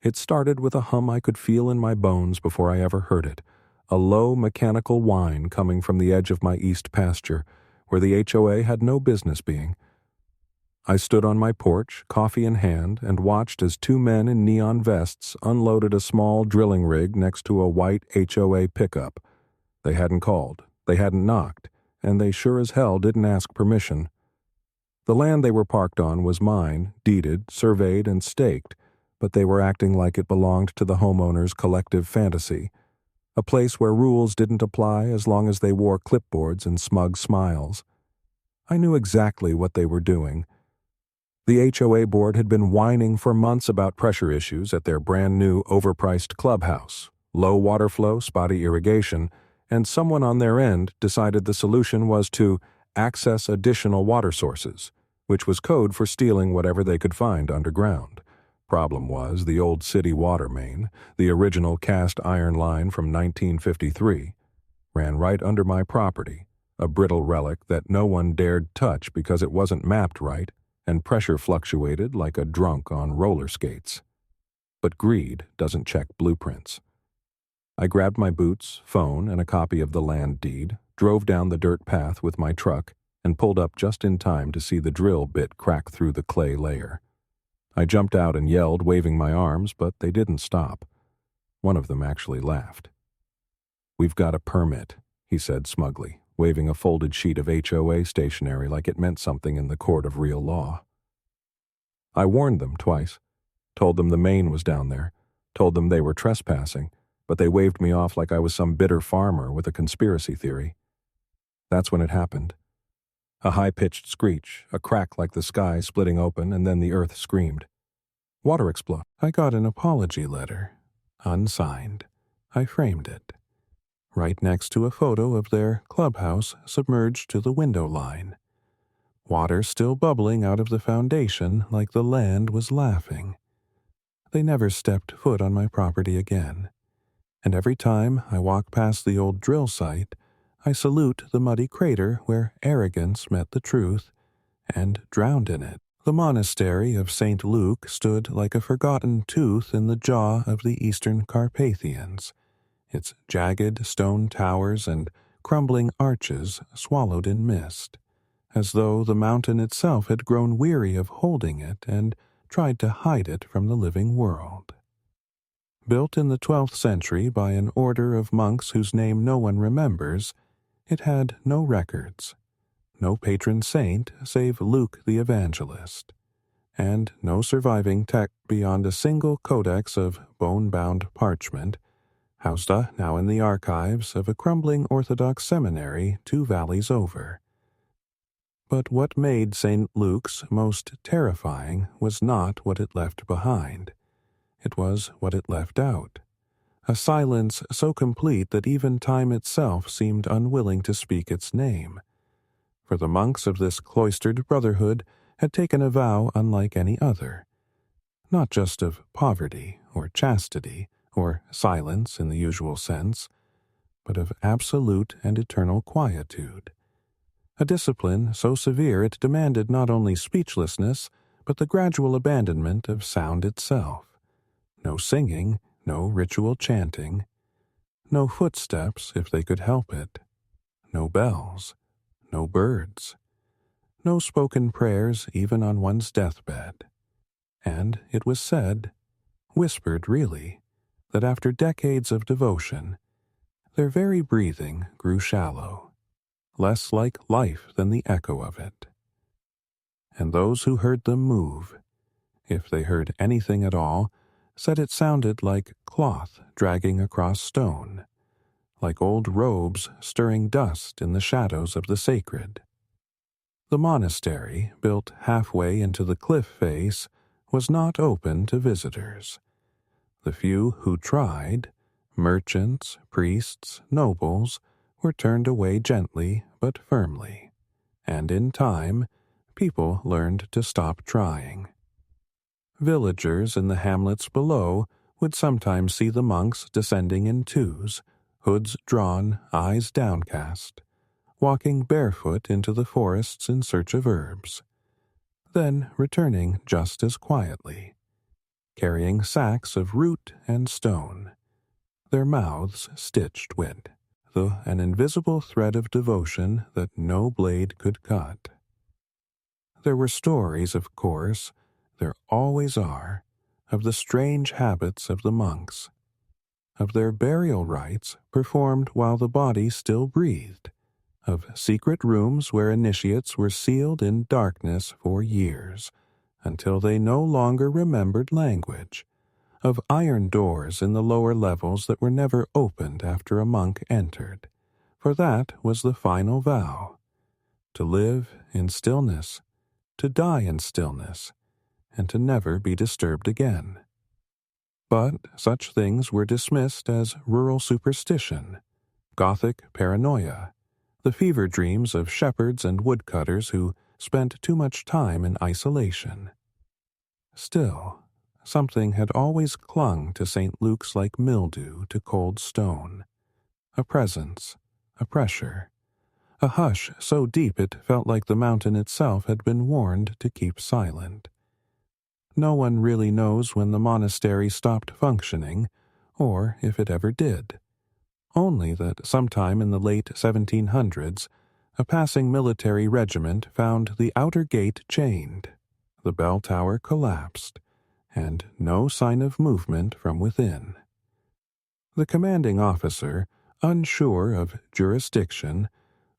It started with a hum I could feel in my bones before I ever heard it, a low mechanical whine coming from the edge of my east pasture, where the HOA had no business being. I stood on my porch, coffee in hand, and watched as two men in neon vests unloaded a small drilling rig next to a white HOA pickup. They hadn't called, they hadn't knocked, and they sure as hell didn't ask permission. The land they were parked on was mine, deeded, surveyed, and staked, but they were acting like it belonged to the homeowner's collective fantasy, a place where rules didn't apply as long as they wore clipboards and smug smiles. I knew exactly what they were doing. The HOA board had been whining for months about pressure issues at their brand-new overpriced clubhouse, low water flow, spotty irrigation, and someone on their end decided the solution was to access additional water sources, which was code for stealing whatever they could find underground. Problem was, the old city water main, the original cast iron line from 1953, ran right under my property, a brittle relic that no one dared touch because it wasn't mapped right and pressure fluctuated like a drunk on roller skates. But greed doesn't check blueprints. I grabbed my boots, phone, and a copy of the land deed, drove down the dirt path with my truck, and pulled up just in time to see the drill bit crack through the clay layer. I jumped out and yelled, waving my arms, but they didn't stop. One of them actually laughed. "We've got a permit," he said smugly, waving a folded sheet of HOA stationery like it meant something in the court of real law. I warned them twice, told them the main was down there, told them they were trespassing, but they waved me off like I was some bitter farmer with a conspiracy theory. That's when it happened. A high-pitched screech, a crack like the sky splitting open, and then the earth screamed. Water exploded. I got an apology letter, unsigned. I framed it, right next to a photo of their clubhouse submerged to the window line. Water still bubbling out of the foundation like the land was laughing. They never stepped foot on my property again. And every time I walk past the old drill site, I salute the muddy crater where arrogance met the truth and drowned in it. The monastery of St. Luke stood like a forgotten tooth in the jaw of the Eastern Carpathians, its jagged stone towers and crumbling arches swallowed in mist, as though the mountain itself had grown weary of holding it and tried to hide it from the living world. Built in the 12th century by an order of monks whose name no one remembers, it had no records, no patron saint save Luke the Evangelist, and no surviving text beyond a single codex of bone-bound parchment, housed now in the archives of a crumbling Orthodox seminary 2 valleys over. But what made St. Luke's most terrifying was not what it left behind. It was what it left out. A silence so complete that even time itself seemed unwilling to speak its name. For the monks of this cloistered brotherhood had taken a vow unlike any other, not just of poverty or chastity or silence in the usual sense, but of absolute and eternal quietude. A discipline so severe it demanded not only speechlessness, but the gradual abandonment of sound itself. No singing, no ritual chanting, no footsteps if they could help it, no bells, no birds, no spoken prayers even on one's deathbed. And it was said, whispered really, that after decades of devotion, their very breathing grew shallow, less like life than the echo of it. And those who heard them move, if they heard anything at all, said it sounded like cloth dragging across stone, like old robes stirring dust in the shadows of the sacred. The monastery, built halfway into the cliff face, was not open to visitors. The few who tried, merchants, priests, nobles, were turned away gently but firmly, and in time, people learned to stop trying. Villagers in the hamlets below would sometimes see the monks descending in twos, hoods drawn, eyes downcast, walking barefoot into the forests in search of herbs, then returning just as quietly. carrying sacks of root and stone, their mouths stitched with an invisible thread of devotion that no blade could cut. There were stories, of course, there always are, of the strange habits of the monks, of their burial rites performed while the body still breathed, of secret rooms where initiates were sealed in darkness for years, until they no longer remembered language, of iron doors in the lower levels that were never opened after a monk entered, for that was the final vow, to live in stillness, to die in stillness, and to never be disturbed again. But such things were dismissed as rural superstition, Gothic paranoia, the fever dreams of shepherds and woodcutters who spent too much time in isolation. Still, something had always clung to St. Luke's like mildew to cold stone. A presence, a pressure, a hush so deep it felt like the mountain itself had been warned to keep silent. No one really knows when the monastery stopped functioning, or if it ever did. Only that sometime in the late 1700s, a passing military regiment found the outer gate chained, the bell tower collapsed, and no sign of movement from within. The commanding officer, unsure of jurisdiction,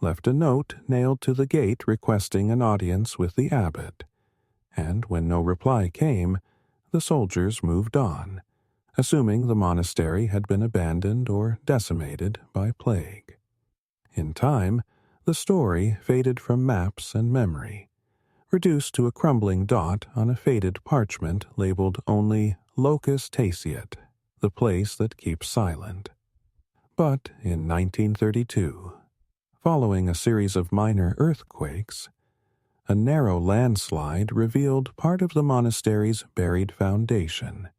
left a note nailed to the gate requesting an audience with the abbot, and when no reply came, the soldiers moved on, assuming the monastery had been abandoned or decimated by plague. In time, the story faded from maps and memory, reduced to a crumbling dot on a faded parchment labeled only Locus Taceat, the place that keeps silent. But in 1932, following a series of minor earthquakes, a narrow landslide revealed part of the monastery's buried foundation,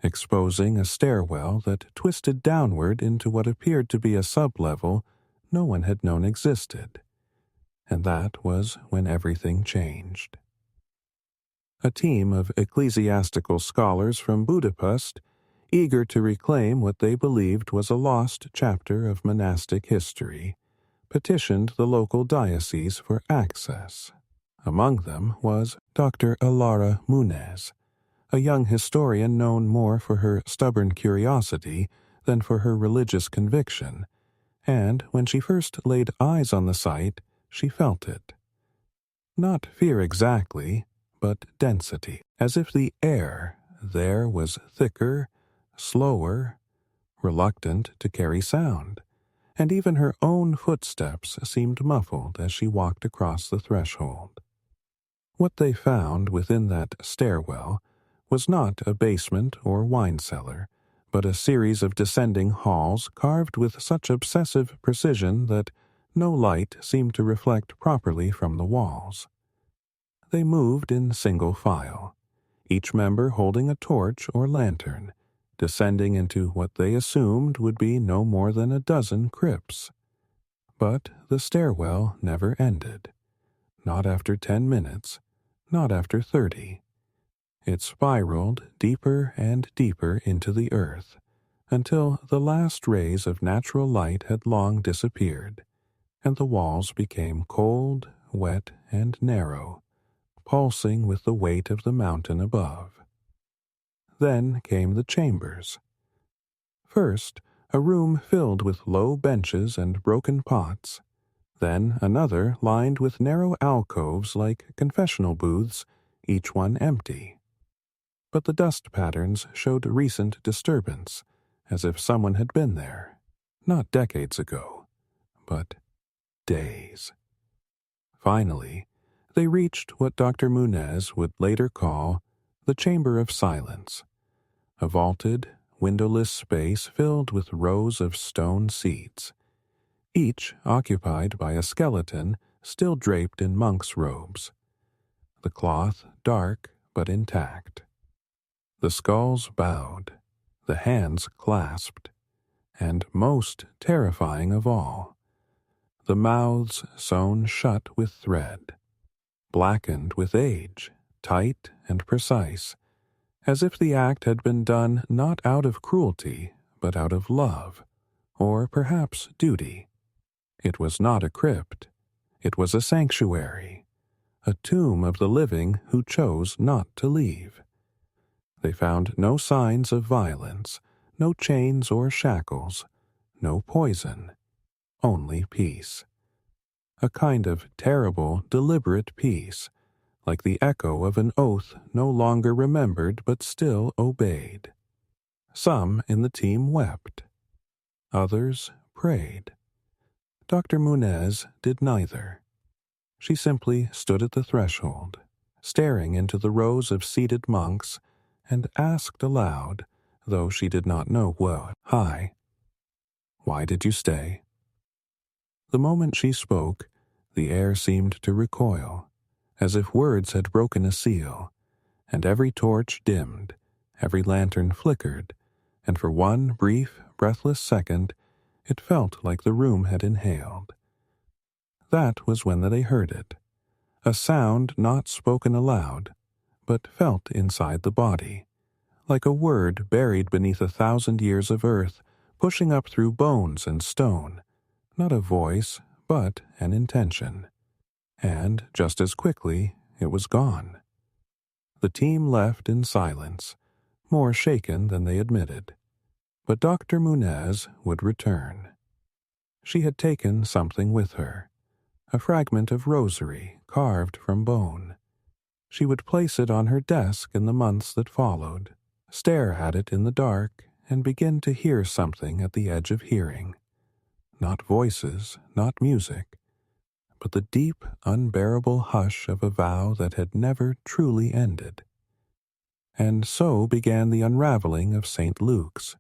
exposing a stairwell that twisted downward into what appeared to be a sublevel no one had known existed. And that was when everything changed. A team of ecclesiastical scholars from Budapest, eager to reclaim what they believed was a lost chapter of monastic history, petitioned the local diocese for access. Among them was Dr. Alara Munez, a young historian known more for her stubborn curiosity than for her religious conviction, and when she first laid eyes on the site, she felt it. Not fear exactly, but density, as if the air there was thicker, slower, reluctant to carry sound, and even her own footsteps seemed muffled as she walked across the threshold. What they found within that stairwell was not a basement or wine cellar, but a series of descending halls carved with such obsessive precision that no light seemed to reflect properly from the walls. They moved in single file, each member holding a torch or lantern, descending into what they assumed would be no more than a dozen crypts. But the stairwell never ended. Not after 10 minutes, not after 30. It spiraled deeper and deeper into the earth, until the last rays of natural light had long disappeared, and the walls became cold, wet, and narrow, pulsing with the weight of the mountain above. Then came the chambers. First, a room filled with low benches and broken pots, then another lined with narrow alcoves like confessional booths, each one empty. But the dust patterns showed recent disturbance, as if someone had been there, not decades ago, but days. Finally, they reached what Dr. Munez would later call the Chamber of Silence, a vaulted, windowless space filled with rows of stone seats, each occupied by a skeleton still draped in monk's robes, the cloth dark but intact. The skulls bowed, the hands clasped, and most terrifying of all, the mouths sewn shut with thread, blackened with age, tight and precise, as if the act had been done not out of cruelty, but out of love, or perhaps duty. It was not a crypt. It was a sanctuary, a tomb of the living who chose not to leave. They found no signs of violence, no chains or shackles, no poison, only peace. A kind of terrible, deliberate peace, like the echo of an oath no longer remembered but still obeyed. Some in the team wept. Others prayed. Dr. Munez did neither. She simply stood at the threshold, staring into the rows of seated monks, and asked aloud, though she did not know what, "Hi, why did you stay?" The moment she spoke, the air seemed to recoil, as if words had broken a seal, and every torch dimmed, every lantern flickered, and for one brief, breathless second, it felt like the room had inhaled. That was when they heard it, a sound not spoken aloud, but felt inside the body, like a word buried beneath 1,000 years of earth, pushing up through bones and stone, not a voice, but an intention. And just as quickly, it was gone. The team left in silence, more shaken than they admitted. But Dr. Munez would return. She had taken something with her, a fragment of rosary carved from bone. She would place it on her desk in the months that followed, stare at it in the dark, and begin to hear something at the edge of hearing. Not voices, not music, but the deep, unbearable hush of a vow that had never truly ended. And so began the unraveling of St. Luke's,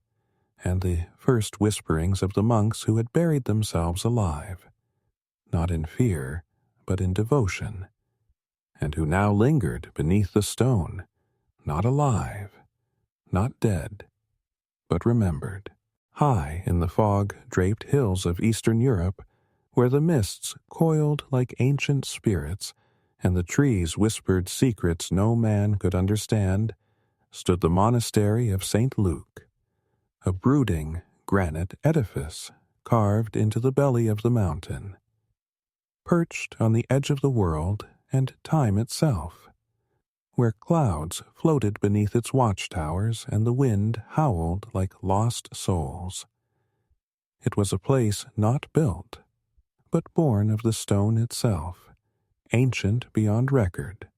and the first whisperings of the monks who had buried themselves alive, not in fear, but in devotion, and who now lingered beneath the stone, not alive, not dead, but remembered, high in the fog-draped hills of Eastern Europe, where the mists coiled like ancient spirits, and the trees whispered secrets no man could understand, stood the monastery of St. Luke, a brooding granite edifice carved into the belly of the mountain, perched on the edge of the world and time itself, where clouds floated beneath its watchtowers and the wind howled like lost souls. It was a place not built, but born of the stone itself, ancient beyond record,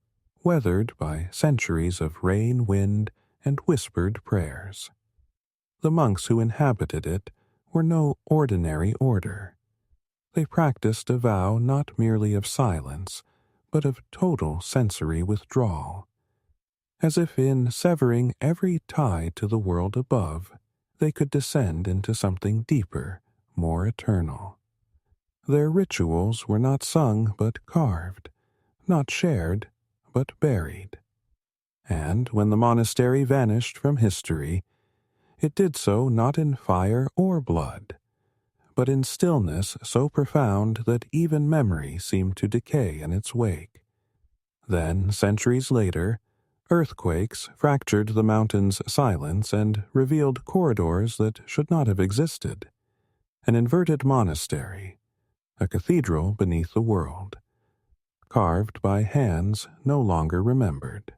weathered by centuries of rain, wind, and whispered prayers. The monks who inhabited it were no ordinary order. They practiced a vow not merely of silence, but of total sensory withdrawal, as if in severing every tie to the world above, they could descend into something deeper, more eternal. Their rituals were not sung but carved, not shared but buried. And when the monastery vanished from history, it did so not in fire or blood, but in stillness so profound that even memory seemed to decay in its wake. Then, centuries later, earthquakes fractured the mountain's silence and revealed corridors that should not have existed. An inverted monastery, a cathedral beneath the world, carved by hands no longer remembered.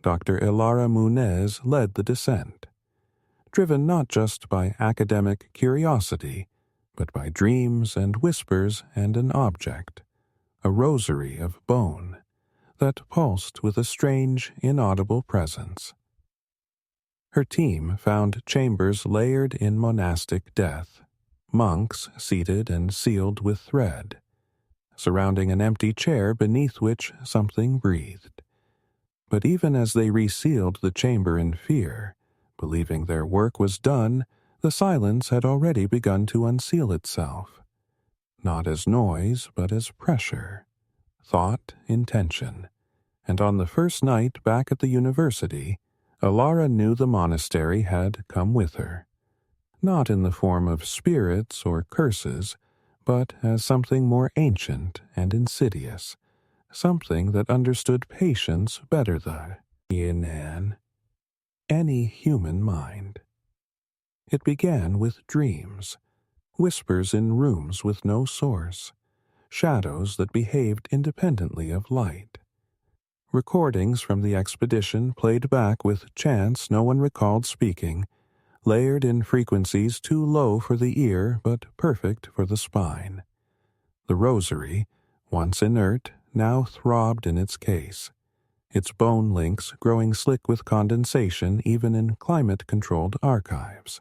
Dr. Ilara Munez led the descent, driven not just by academic curiosity, but by dreams and whispers and an object, a rosary of bone, that pulsed with a strange, inaudible presence. Her team found chambers layered in monastic death, monks seated and sealed with thread, surrounding an empty chair beneath which something breathed. But even as they resealed the chamber in fear, believing their work was done, the silence had already begun to unseal itself, not as noise, but as pressure, thought, intention. And on the first night back at the university, Ilara knew the monastery had come with her, not in the form of spirits or curses, but as something more ancient and insidious, something that understood patience better than Yinan. any human mind. It began with dreams, whispers in rooms with no source, shadows that behaved independently of light. Recordings from the expedition played back with chants no one recalled speaking, layered in frequencies too low for the ear but perfect for the spine. The rosary, once inert, now throbbed in its case, its bone links growing slick with condensation even in climate-controlled archives.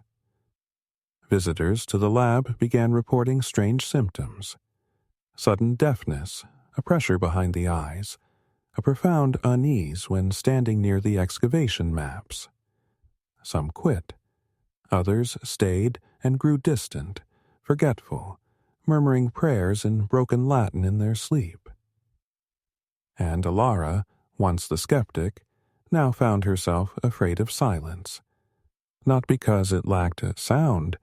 Visitors to the lab began reporting strange symptoms. Sudden deafness, a pressure behind the eyes, a profound unease when standing near the excavation maps. Some quit. Others stayed and grew distant, forgetful, murmuring prayers in broken Latin in their sleep. And Alara, once the skeptic, now found herself afraid of silence, not because it lacked a sound,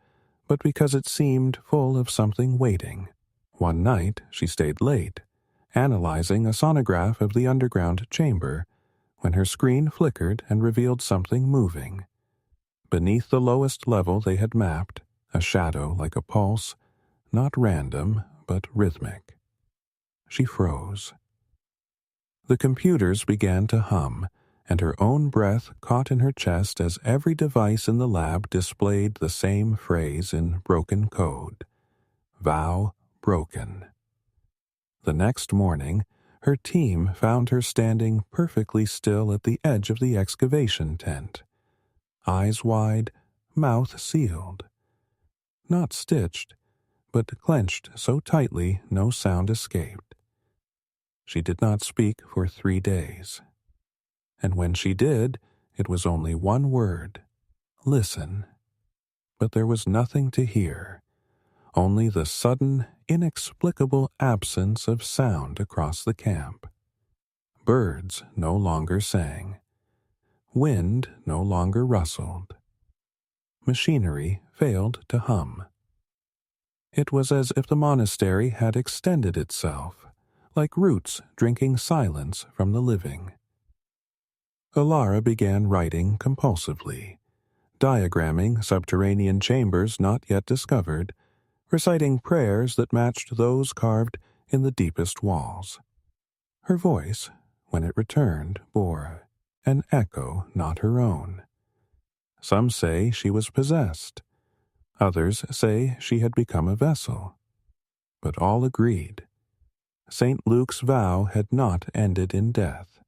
but because it seemed full of something waiting. One night she stayed late, analyzing a sonograph of the underground chamber, when her screen flickered and revealed something moving. Beneath the lowest level they had mapped, a shadow like a pulse, not random, but rhythmic. She froze. The computers began to hum, and her own breath caught in her chest as every device in the lab displayed the same phrase in broken code. Vow broken. The next morning, her team found her standing perfectly still at the edge of the excavation tent. Eyes wide, mouth sealed. Not stitched, but clenched so tightly no sound escaped. She did not speak for 3 days. And when she did, it was only one word: listen. But there was nothing to hear, only the sudden, inexplicable absence of sound across the camp. Birds no longer sang. Wind no longer rustled. Machinery failed to hum. It was as if the monastery had extended itself, like roots drinking silence from the living. Alara began writing compulsively, diagramming subterranean chambers not yet discovered, reciting prayers that matched those carved in the deepest walls. Her voice, when it returned, bore an echo not her own. Some say she was possessed. Others say she had become a vessel. But all agreed. St. Luke's vow had not ended in death.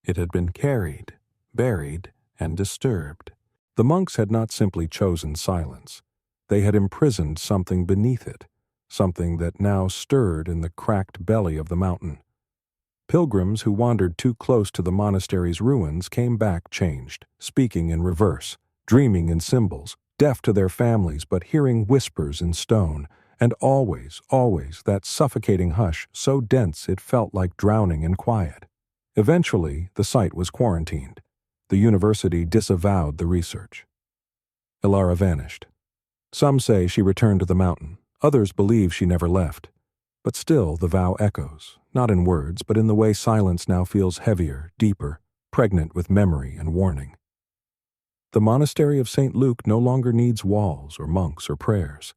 It had been carried, buried, and disturbed. The monks had not simply chosen silence. They had imprisoned something beneath it, something that now stirred in the cracked belly of the mountain. Pilgrims who wandered too close to the monastery's ruins came back changed, speaking in reverse, dreaming in symbols, deaf to their families but hearing whispers in stone, and always, always that suffocating hush so dense it felt like drowning in quiet. Eventually, the site was quarantined. The university disavowed the research. Alara vanished. Some say she returned to the mountain. Others believe she never left. But still the vow echoes, not in words, but in the way silence now feels heavier, deeper, pregnant with memory and warning. The monastery of St. Luke no longer needs walls or monks or prayers.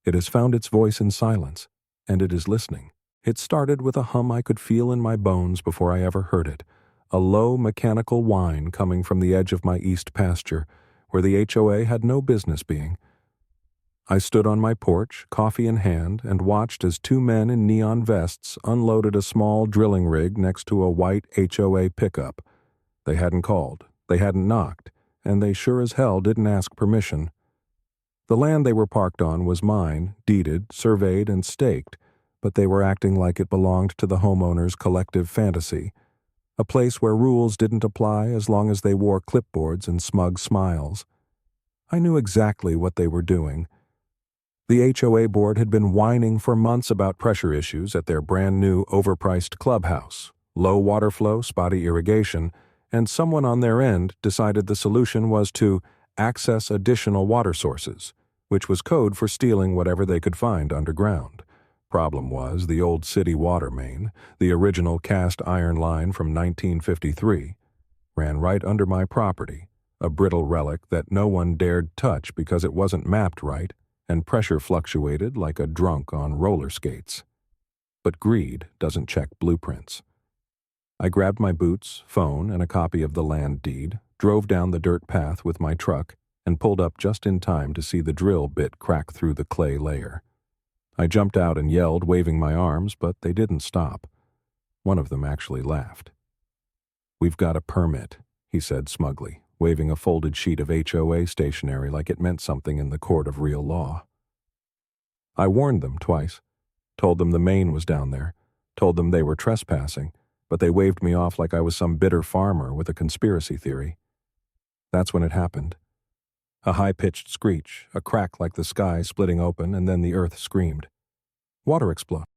It has found its voice in silence, and it is listening. It started with a hum I could feel in my bones before I ever heard it, a low mechanical whine coming from the edge of my east pasture, where the HOA had no business being. I stood on my porch, coffee in hand, and watched as 2 men in neon vests unloaded a small drilling rig next to a white HOA pickup. They hadn't called, they hadn't knocked, and they sure as hell didn't ask permission. The land they were parked on was mine, deeded, surveyed, and staked, but they were acting like it belonged to the homeowner's collective fantasy, a place where rules didn't apply as long as they wore clipboards and smug smiles. I knew exactly what they were doing. The HOA board had been whining for months about pressure issues at their brand-new, overpriced clubhouse, low water flow, spotty irrigation, and someone on their end decided the solution was to access additional water sources, which was code for stealing whatever they could find underground. Problem was, the old city water main, the original cast iron line from 1953, ran right under my property, a brittle relic that no one dared touch because it wasn't mapped right, and pressure fluctuated like a drunk on roller skates. But greed doesn't check blueprints. I grabbed my boots, phone, and a copy of the land deed, drove down the dirt path with my truck, and pulled up just in time to see the drill bit crack through the clay layer. I jumped out and yelled, waving my arms, but they didn't stop. One of them actually laughed. "We've got a permit," he said smugly, waving a folded sheet of HOA stationery like it meant something in the court of real law. I warned them twice, told them the main was down there, told them they were trespassing, but they waved me off like I was some bitter farmer with a conspiracy theory. That's when it happened. A high-pitched screech, a crack like the sky splitting open, and then the earth screamed. Water exploded.